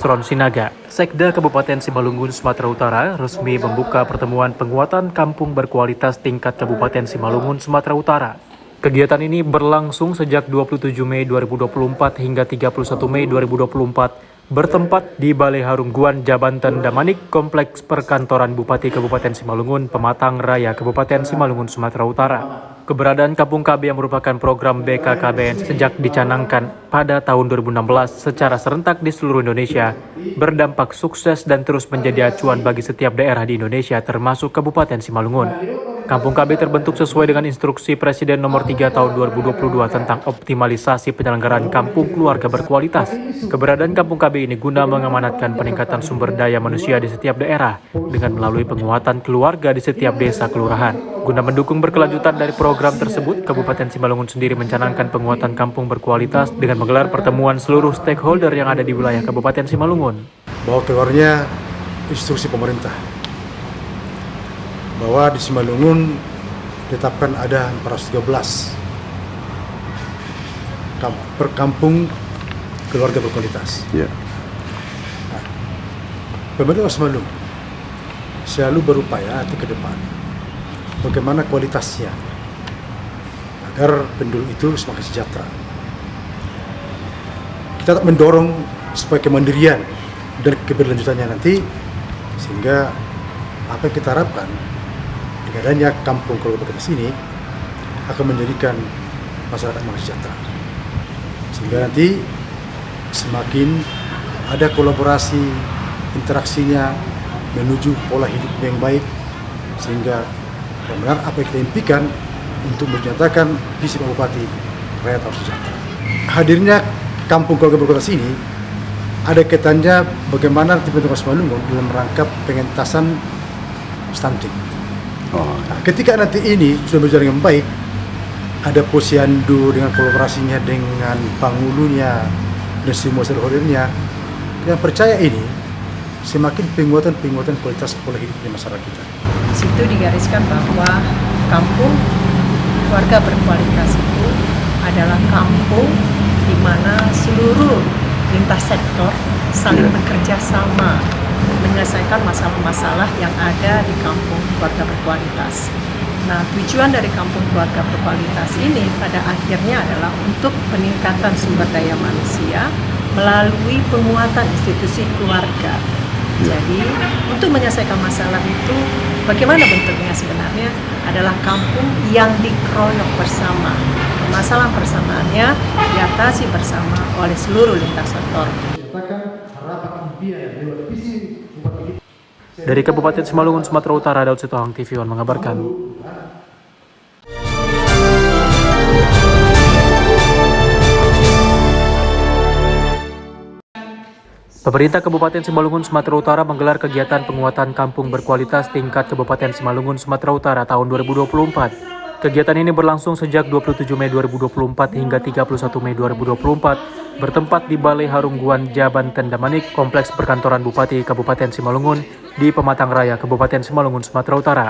Nusron Sinaga. Sekda Kabupaten Simalungun, Sumatera Utara resmi membuka pertemuan penguatan kampung berkualitas tingkat Kabupaten Simalungun, Sumatera Utara. Kegiatan ini berlangsung sejak 27 Mei 2024 hingga 31 Mei 2024 bertempat di Balai Harungguan Jabanten Damanik, Kompleks Perkantoran Bupati Kabupaten Simalungun, Pematang Raya, Kabupaten Simalungun, Sumatera Utara. Keberadaan Kampung KB yang merupakan program BKKBN sejak dicanangkan pada tahun 2016 secara serentak di seluruh Indonesia, berdampak sukses dan terus menjadi acuan bagi setiap daerah di Indonesia termasuk Kabupaten Simalungun. Kampung KB terbentuk sesuai dengan instruksi Presiden nomor 3 tahun 2022 tentang optimalisasi penyelenggaraan kampung keluarga berkualitas. Keberadaan Kampung KB ini guna mengamanatkan peningkatan sumber daya manusia di setiap daerah dengan melalui penguatan keluarga di setiap desa kelurahan. Guna mendukung berkelanjutan dari program tersebut, Kabupaten Simalungun sendiri mencanangkan penguatan kampung berkualitas dengan menggelar pertemuan seluruh stakeholder yang ada di wilayah Kabupaten Simalungun. Bahwa keluarnya instruksi pemerintah bahwa di Simalungun ditetapkan ada 413 kampung keluarga berkualitas. Ya. Nah, pemerintah Simalungun selalu berupaya ke depan bagaimana kualitasnya agar penduduk itu semakin sejahtera. Kita mendorong supaya kemandirian dan keberlanjutannya nanti, sehingga apa yang kita harapkan dengan adanya kampung keluarga berkualitas ini akan menjadikan masyarakat makin sejahtera, sehingga nanti semakin ada kolaborasi interaksinya menuju pola hidup yang baik, sehingga benar apa yang kita impikan untuk menyatakan visi Pak Bupati rakyat harus sejahtera. Hadirnya kampung keluarga berkualitas ini ada kaitannya bagaimana pemerintah Simalungun dalam rangka pengentasan stunting. Nah, ketika nanti ini sudah berjalan dengan baik, ada posyandu dengan kolaborasinya dengan pangulunya dan semua stakeholdernya, yang percaya ini semakin penguatan kualitas pola hidup di masyarakat kita. Di situ digariskan bahwa kampung keluarga berkualitas itu adalah kampung di mana seluruh lintas sektor saling bekerja sama menyelesaikan masalah-masalah yang ada di kampung keluarga berkualitas. Nah, tujuan dari kampung keluarga berkualitas ini pada akhirnya adalah untuk peningkatan sumber daya manusia melalui penguatan institusi keluarga. Jadi, untuk menyelesaikan masalah itu, bagaimana bentuknya sebenarnya adalah kampung yang dikeroyok bersama. Permasalahan persamaannya diatasi bersama oleh seluruh lintas sektor. Dari Kabupaten Simalungun, Sumatera Utara, Daud Sitohang, TV One mengabarkan. Pemerintah Kabupaten Simalungun, Sumatera Utara menggelar kegiatan penguatan kampung berkualitas tingkat Kabupaten Simalungun, Sumatera Utara tahun 2024. Kegiatan ini berlangsung sejak 27 Mei 2024 hingga 31 Mei 2024, bertempat di Balai Harungguan Jabanten Damanik, Kompleks Perkantoran Bupati Kabupaten Simalungun di Pematang Raya, Kabupaten Simalungun, Sumatera Utara.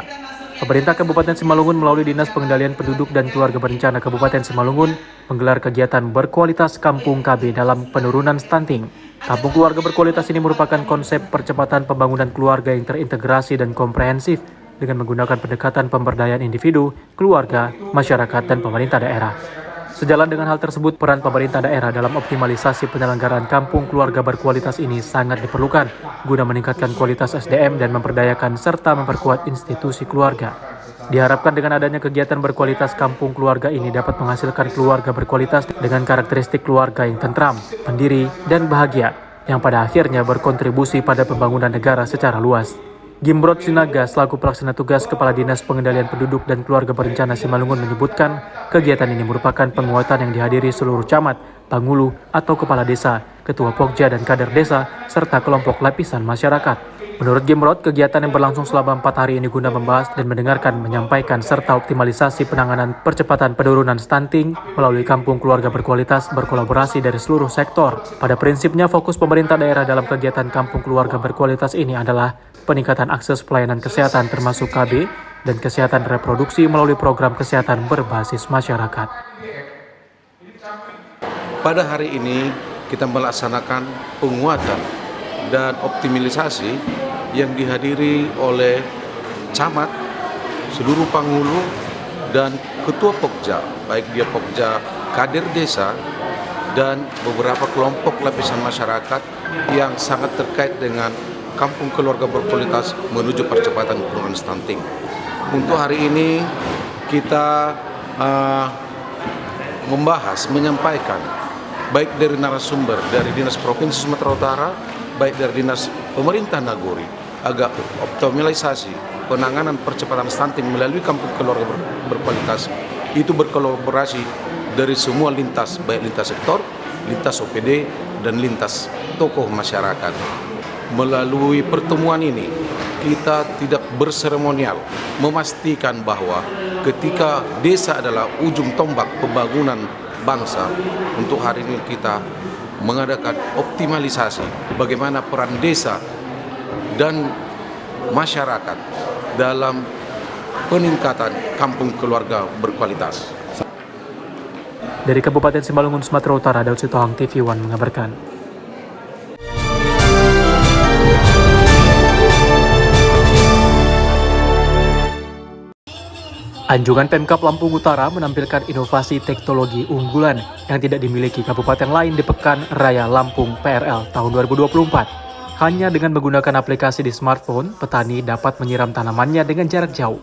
Pemerintah Kabupaten Simalungun melalui Dinas Pengendalian Penduduk dan Keluarga Berencana Kabupaten Simalungun menggelar kegiatan berkualitas Kampung KB dalam penurunan stunting. Kampung keluarga berkualitas ini merupakan konsep percepatan pembangunan keluarga yang terintegrasi dan komprehensif dengan menggunakan pendekatan pemberdayaan individu, keluarga, masyarakat, dan pemerintah daerah. Sejalan dengan hal tersebut, peran pemerintah daerah dalam optimalisasi penyelenggaraan kampung keluarga berkualitas ini sangat diperlukan guna meningkatkan kualitas SDM dan memperdayakan serta memperkuat institusi keluarga. Diharapkan dengan adanya kegiatan berkualitas kampung keluarga ini dapat menghasilkan keluarga berkualitas dengan karakteristik keluarga yang tentram, mandiri, dan bahagia, yang pada akhirnya berkontribusi pada pembangunan negara secara luas. Gimbrot Sinaga selaku pelaksana tugas Kepala Dinas Pengendalian Penduduk dan Keluarga Berencana Simalungun menyebutkan kegiatan ini merupakan penguatan yang dihadiri seluruh camat, pangulu atau kepala desa, ketua pokja dan kader desa, serta kelompok lapisan masyarakat. Menurut Gimbrot, kegiatan yang berlangsung selama 4 hari ini guna membahas dan mendengarkan, menyampaikan, serta optimalisasi penanganan percepatan penurunan stunting melalui kampung keluarga berkualitas berkolaborasi dari seluruh sektor. Pada prinsipnya, fokus pemerintah daerah dalam kegiatan kampung keluarga berkualitas ini adalah peningkatan akses pelayanan kesehatan termasuk KB dan kesehatan reproduksi melalui program kesehatan berbasis masyarakat. Pada hari ini kita melaksanakan penguatan dan optimalisasi yang dihadiri oleh camat, seluruh panghulu, dan ketua Pokja, baik dia Pokja kader desa dan beberapa kelompok lapisan masyarakat yang sangat terkait dengan kampung keluarga berkualitas menuju percepatan penurunan stunting. Untuk hari ini kita membahas, menyampaikan baik dari narasumber dari Dinas Provinsi Sumatera Utara, baik dari Dinas Pemerintah Nagori, agar optimalisasi penanganan percepatan stunting melalui kampung keluarga berkualitas itu berkolaborasi dari semua lintas, baik lintas sektor, lintas OPD, dan lintas tokoh masyarakat. Melalui pertemuan ini, kita tidak berseremonial memastikan bahwa ketika desa adalah ujung tombak pembangunan bangsa, untuk hari ini kita mengadakan optimalisasi bagaimana peran desa dan masyarakat dalam peningkatan kampung keluarga berkualitas. Dari Kabupaten Simalungun, Sumatera Utara, Daud Sitohang, TV One mengabarkan. Anjungan Pemkab Lampung Utara menampilkan inovasi teknologi unggulan yang tidak dimiliki kabupaten lain di Pekan Raya Lampung PRL tahun 2024. Hanya dengan menggunakan aplikasi di smartphone, petani dapat menyiram tanamannya dengan jarak jauh.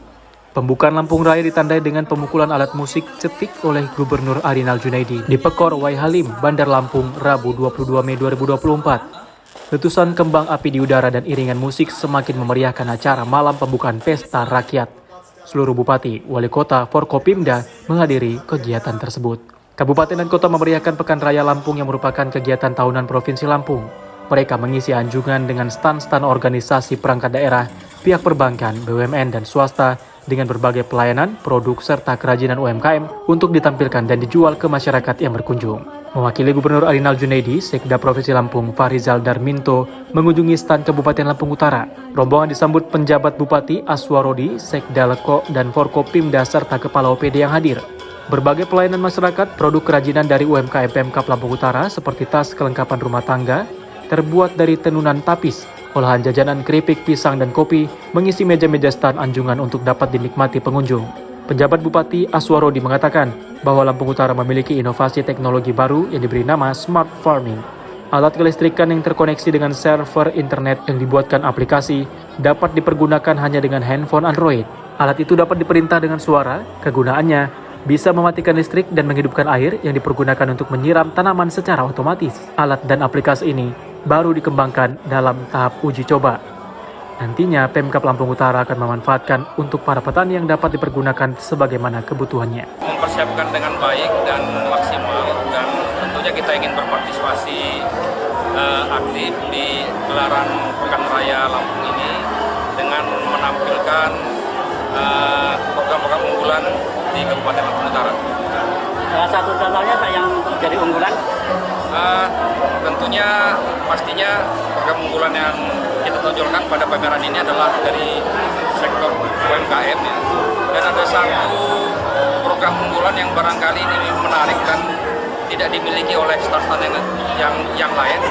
Pembukaan Lampung Raya ditandai dengan pemukulan alat musik cetik oleh Gubernur Arinal Junaidi di Pekor Waihalim, Bandar Lampung, Rabu 22 Mei 2024. Letusan kembang api di udara dan iringan musik semakin memeriahkan acara malam pembukaan Pesta Rakyat. Seluruh bupati, wali kota, Forkopimda menghadiri kegiatan tersebut. Kabupaten dan kota memeriahkan Pekan Raya Lampung yang merupakan kegiatan tahunan Provinsi Lampung. Mereka mengisi anjungan dengan stand-stand organisasi perangkat daerah, pihak perbankan, BUMN, dan swasta dengan berbagai pelayanan, produk, serta kerajinan UMKM untuk ditampilkan dan dijual ke masyarakat yang berkunjung. Mewakili Gubernur Arinal Junaidi, Sekda Provinsi Lampung Farizal Darminto mengunjungi stand Kabupaten Lampung Utara. Rombongan disambut penjabat Bupati Aswarodi, Sekda Leko, dan Forkopimda serta Kepala OPD yang hadir. Berbagai pelayanan masyarakat, produk kerajinan dari UMKM Pemkab Lampung Utara seperti tas kelengkapan rumah tangga, terbuat dari tenunan tapis, olahan jajanan keripik, pisang, dan kopi mengisi meja-meja stand anjungan untuk dapat dinikmati pengunjung. Penjabat Bupati Aswarodi mengatakan bahwa Lampung Utara memiliki inovasi teknologi baru yang diberi nama Smart Farming. Alat kelistrikan yang terkoneksi dengan server internet yang dibuatkan aplikasi dapat dipergunakan hanya dengan handphone Android. Alat itu dapat diperintah dengan suara. Kegunaannya bisa mematikan listrik dan menghidupkan air yang dipergunakan untuk menyiram tanaman secara otomatis. Alat dan aplikasi ini baru dikembangkan dalam tahap uji coba. Nantinya Pemkab Lampung Utara akan memanfaatkan untuk para petani yang dapat dipergunakan sebagaimana kebutuhannya. Mempersiapkan dengan baik dan maksimal, dan tentunya kita ingin berpartisipasi aktif di gelaran Pekan Raya Lampung ini dengan menampilkan program-program unggulan di Kabupaten Lampung Utara. Salah satu contohnya Pak yang jadi unggulan? Tentunya pastinya program unggulan yang kita tonjolkan pada pameran ini adalah dari sektor UMKM ya. Dan ada satu program unggulan yang barangkali ini menarik dan tidak dimiliki oleh stand-stand yang lain.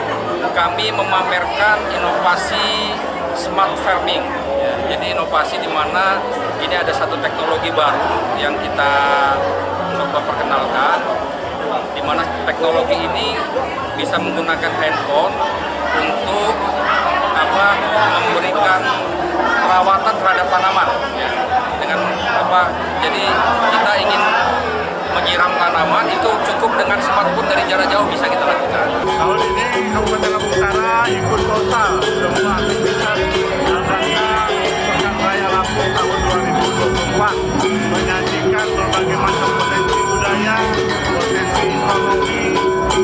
Kami memamerkan inovasi smart farming ya. Jadi inovasi di mana ini ada satu teknologi baru yang kita coba perkenalkan, di mana teknologi ini bisa menggunakan handphone untuk memberikan perawatan terhadap tanaman ya. Dengan jadi kita ingin menyiram tanaman itu cukup dengan smartphone dari jarak jauh bisa kita lakukan. Tahun ini Kabupaten Lampung Utara ikut total semua aktivitas dalam rangka Pekan Raya Lampung tahun 2024, menyajikan berbagai macam potensi budaya, potensi ekonomi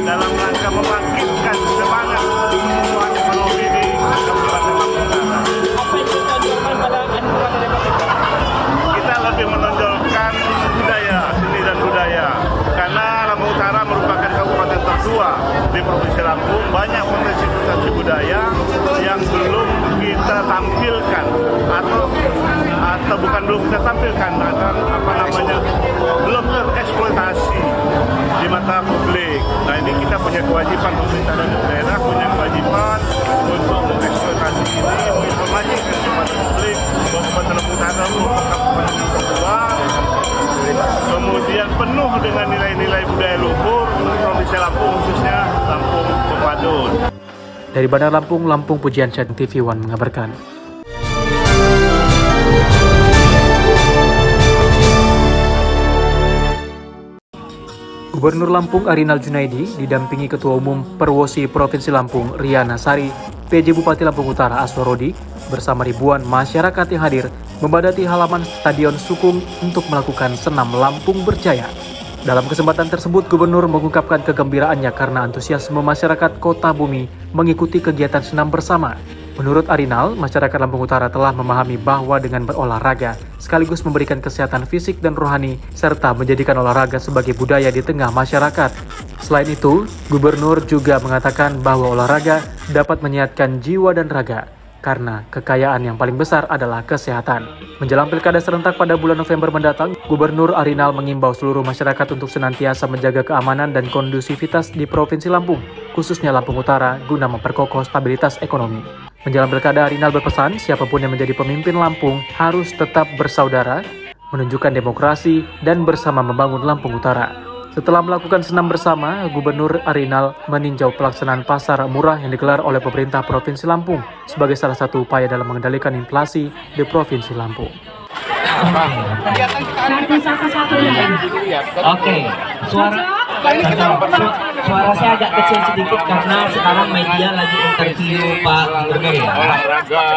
dalam rangka membangkitkan semangat pertumbuhan ekonomi di Kabupaten Lampung Utara. Apa yang ditonjolkan pada anjungan dari Pemkab? Kita lebih menonjolkan budaya, seni dan budaya, karena Lampung Utara merupakan kabupaten tertua di Provinsi Lampung. Banyak potensi budaya yang belum kita tampilkan atau bukan belum kita tampilkan, belum tereksploitasi di mata publik. Nah, ini kita punya kewajiban, pemerintah dan daerah punya kewajiban untuk penuh dengan nilai-nilai budaya luhur untuk Provinsi Lampung, khususnya Lampung Pemadun. Dari Bandar Lampung, Lampung Pujiansyah TV One mengabarkan. Gubernur Lampung Arinal Junaidi didampingi Ketua Umum Perwosi Provinsi Lampung Riana Sari, PJ Bupati Lampung Utara Aswarodi, bersama ribuan masyarakat yang hadir membadati halaman Stadion Sukung untuk melakukan senam Lampung Berjaya. Dalam kesempatan tersebut, Gubernur mengungkapkan kegembiraannya karena antusiasme masyarakat Kota Bumi mengikuti kegiatan senam bersama. Menurut Arinal, masyarakat Lampung Utara telah memahami bahwa dengan berolahraga sekaligus memberikan kesehatan fisik dan rohani serta menjadikan olahraga sebagai budaya di tengah masyarakat. Selain itu, Gubernur juga mengatakan bahwa olahraga dapat menyehatkan jiwa dan raga karena kekayaan yang paling besar adalah kesehatan. Menjelang Pilkada serentak pada bulan November mendatang, Gubernur Arinal mengimbau seluruh masyarakat untuk senantiasa menjaga keamanan dan kondusivitas di Provinsi Lampung, khususnya Lampung Utara, guna memperkokoh stabilitas ekonomi. Menjelang Pilkada, Arinal berpesan siapapun yang menjadi pemimpin Lampung harus tetap bersaudara, menunjukkan demokrasi, dan bersama membangun Lampung Utara. Setelah melakukan senam bersama, Gubernur Arinal meninjau pelaksanaan pasar murah yang digelar oleh pemerintah Provinsi Lampung sebagai salah satu upaya dalam mengendalikan inflasi di Provinsi Lampung. Oke, suara saya agak kecil sedikit karena sekarang media lagi interview Pak Gubernur ya. Olahraga.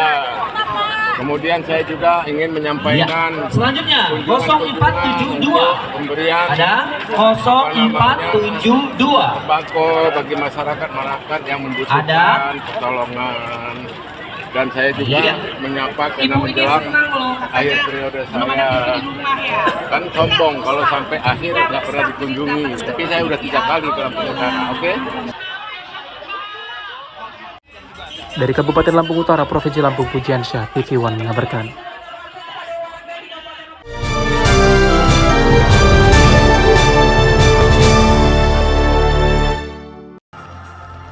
Kemudian saya juga ingin menyampaikan Selanjutnya 0472 pemberian ada 0472 sembako bagi masyarakat yang membutuhkan pertolongan. Dan saya juga menyapa karena menjelang akhir periode saya. Kan sombong kalau sampai akhir nggak pernah dikunjungi. Tapi saya udah 3 kali dalam perjalanan, oke? Dari Kabupaten Lampung Utara, Provinsi Lampung, Pujiansyah TV One mengabarkan.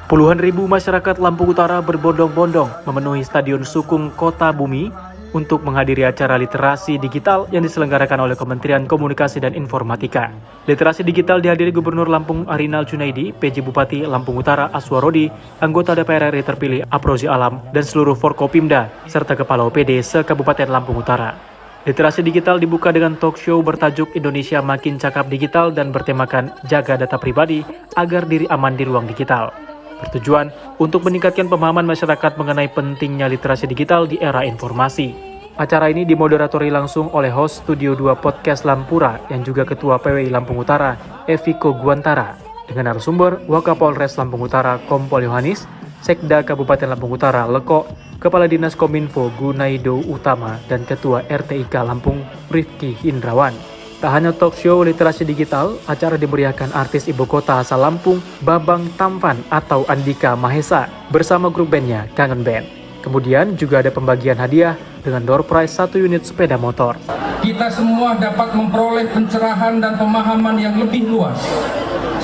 Puluhan ribu masyarakat Lampung Utara berbondong-bondong memenuhi Stadion Sukung Kota Bumi untuk menghadiri acara literasi digital yang diselenggarakan oleh Kementerian Komunikasi dan Informatika. Literasi digital dihadiri Gubernur Lampung Arinal Junaidi, PJ Bupati Lampung Utara Aswarodi, anggota DPR RI terpilih Aprozi Alam, dan seluruh Forkopimda, serta Kepala OPD se-Kabupaten Lampung Utara. Literasi digital dibuka dengan talk show bertajuk Indonesia Makin Cakap Digital dan bertemakan Jaga Data Pribadi agar diri aman di ruang digital. Bertujuan untuk meningkatkan pemahaman masyarakat mengenai pentingnya literasi digital di era informasi. Acara ini dimoderatori langsung oleh host Studio 2 Podcast Lampura yang juga Ketua PWI Lampung Utara, Eviko Guantara, dengan narasumber Wakapolres Lampung Utara Kompol Yohanis, Sekda Kabupaten Lampung Utara Leko, Kepala Dinas Kominfo Gunaido Utama, dan Ketua RTIK Lampung Rifki Hindrawan. Tak hanya talk show literasi digital, acara dimeriahkan artis ibu kota asal Lampung, Babang Tampan atau Andika Mahesa, bersama grup bandnya Kangen Band. Kemudian juga ada pembagian hadiah dengan door prize 1 unit sepeda motor. Kita semua dapat memperoleh pencerahan dan pemahaman yang lebih luas,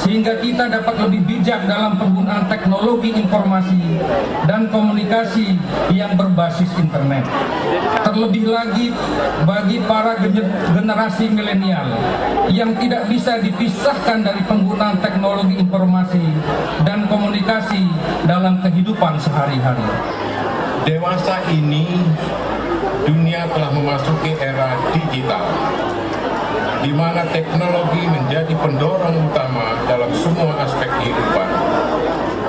sehingga kita dapat lebih bijak dalam penggunaan teknologi informasi dan komunikasi yang berbasis internet. Terlebih lagi bagi para generasi milenial yang tidak bisa dipisahkan dari penggunaan teknologi informasi dan komunikasi dalam kehidupan sehari-hari. Dewasa ini, dunia telah memasuki era digital, di mana teknologi menjadi pendorong utama dalam semua aspek kehidupan.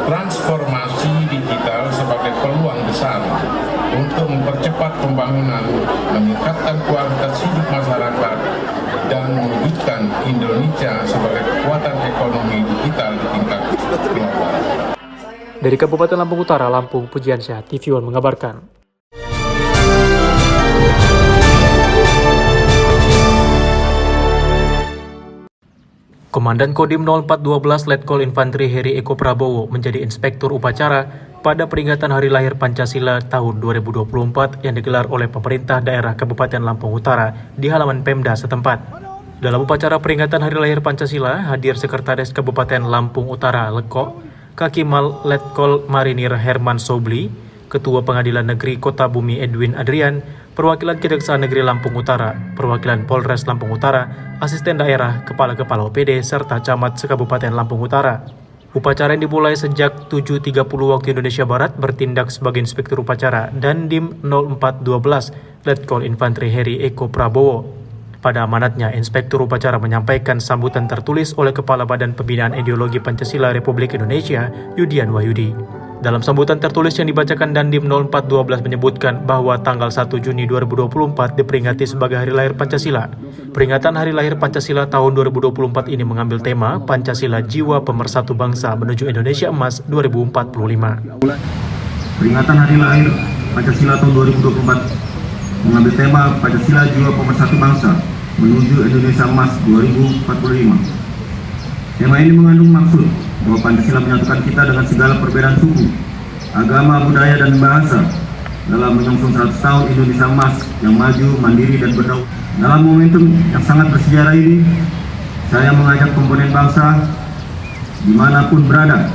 Transformasi digital sebagai peluang besar untuk mempercepat pembangunan, meningkatkan kualitas hidup masyarakat, dan mewujudkan Indonesia sebagai kekuatan ekonomi digital di tingkat global. Dari Kabupaten Lampung Utara, Lampung, Pujiansyah TV One mengabarkan. Komandan Kodim 0412 Letkol Infanteri Heri Eko Prabowo menjadi inspektur upacara pada peringatan Hari Lahir Pancasila tahun 2024 yang digelar oleh pemerintah daerah Kabupaten Lampung Utara di halaman Pemda setempat. Dalam upacara peringatan Hari Lahir Pancasila, hadir Sekretaris Kabupaten Lampung Utara Leko, Kakimal Letkol Marinir Herman Sobli, Ketua Pengadilan Negeri Kota Bumi Edwin Adrian, perwakilan Kejaksaan Negeri Lampung Utara, perwakilan Polres Lampung Utara, asisten daerah, kepala-kepala OPD, serta camat sekabupaten Lampung Utara. Upacara yang dimulai sejak 7.30 waktu Indonesia Barat bertindak sebagai Inspektur Upacara Dandim 0412 Letkol Infanteri Heri Eko Prabowo. Pada amanatnya, Inspektur Upacara menyampaikan sambutan tertulis oleh Kepala Badan Pembinaan Ideologi Pancasila Republik Indonesia, Yudian Wahyudi. Dalam sambutan tertulis yang dibacakan, Dandim 0412 menyebutkan bahwa tanggal 1 Juni 2024 diperingati sebagai Hari Lahir Pancasila. Peringatan Hari Lahir Pancasila tahun 2024 ini mengambil tema Pancasila Jiwa Pemersatu Bangsa menuju Indonesia Emas 2045. Peringatan Hari Lahir Pancasila tahun 2024 mengambil tema Pancasila Jiwa Pemersatu Bangsa menuju Indonesia Emas 2045. Tema ini mengandung maksud bahwa Pancasila menyatukan kita dengan segala perbedaan suku, agama, budaya, dan bahasa dalam menyongsong 100 tahun Indonesia Emas yang maju, mandiri, dan berdaulat. Dalam momentum yang sangat bersejarah ini, saya mengajak komponen bangsa dimanapun berada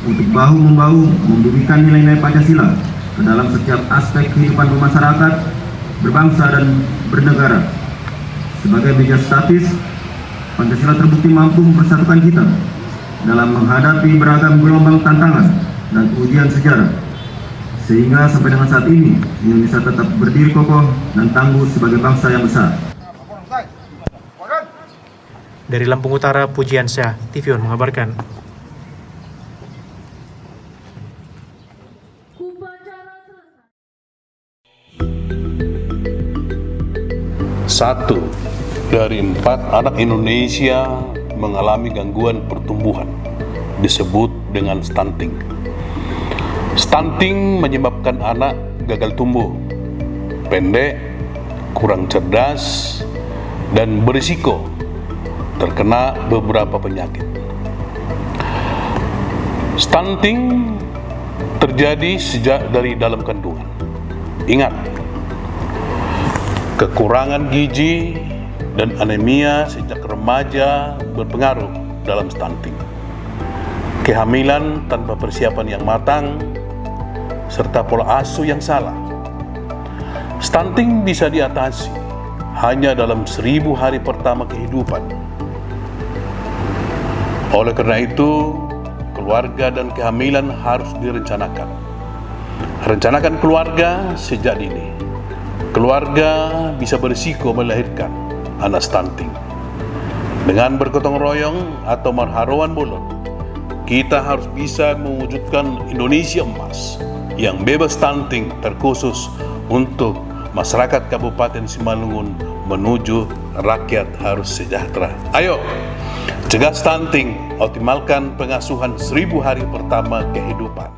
untuk bahu-membahu membumikan nilai-nilai Pancasila ke dalam setiap aspek kehidupan bermasyarakat, berbangsa, dan bernegara. Sebagai media statis, Pancasila terbukti mampu mempersatukan kita dalam menghadapi beragam gelombang tantangan dan ujian sejarah, sehingga sampai dengan saat ini Indonesia tetap berdiri kokoh dan tangguh sebagai bangsa yang besar. Dari Lampung Utara, Pujian Syah, TVON mengabarkan. Satu dari 4 anak Indonesia mengalami gangguan pertumbuhan, disebut dengan stunting. Stunting menyebabkan anak gagal tumbuh, pendek, kurang cerdas, dan berisiko terkena beberapa penyakit. Stunting terjadi sejak dari dalam kandungan. Ingat, kekurangan gizi dan anemia sejak remaja berpengaruh dalam stunting. Kehamilan tanpa persiapan yang matang, serta pola asuh yang salah. Stunting bisa diatasi hanya dalam 1000 hari pertama kehidupan. Oleh karena itu, keluarga dan kehamilan harus direncanakan. Rencanakan keluarga sejak dini. Keluarga bisa berisiko melahirkan anak stunting. Dengan bergotong royong atau marharuan bolon, kita harus bisa mewujudkan Indonesia Emas yang bebas stunting, terkhusus untuk masyarakat Kabupaten Simalungun menuju rakyat harus sejahtera. Ayo, cegah stunting, optimalkan pengasuhan 1000 hari pertama kehidupan.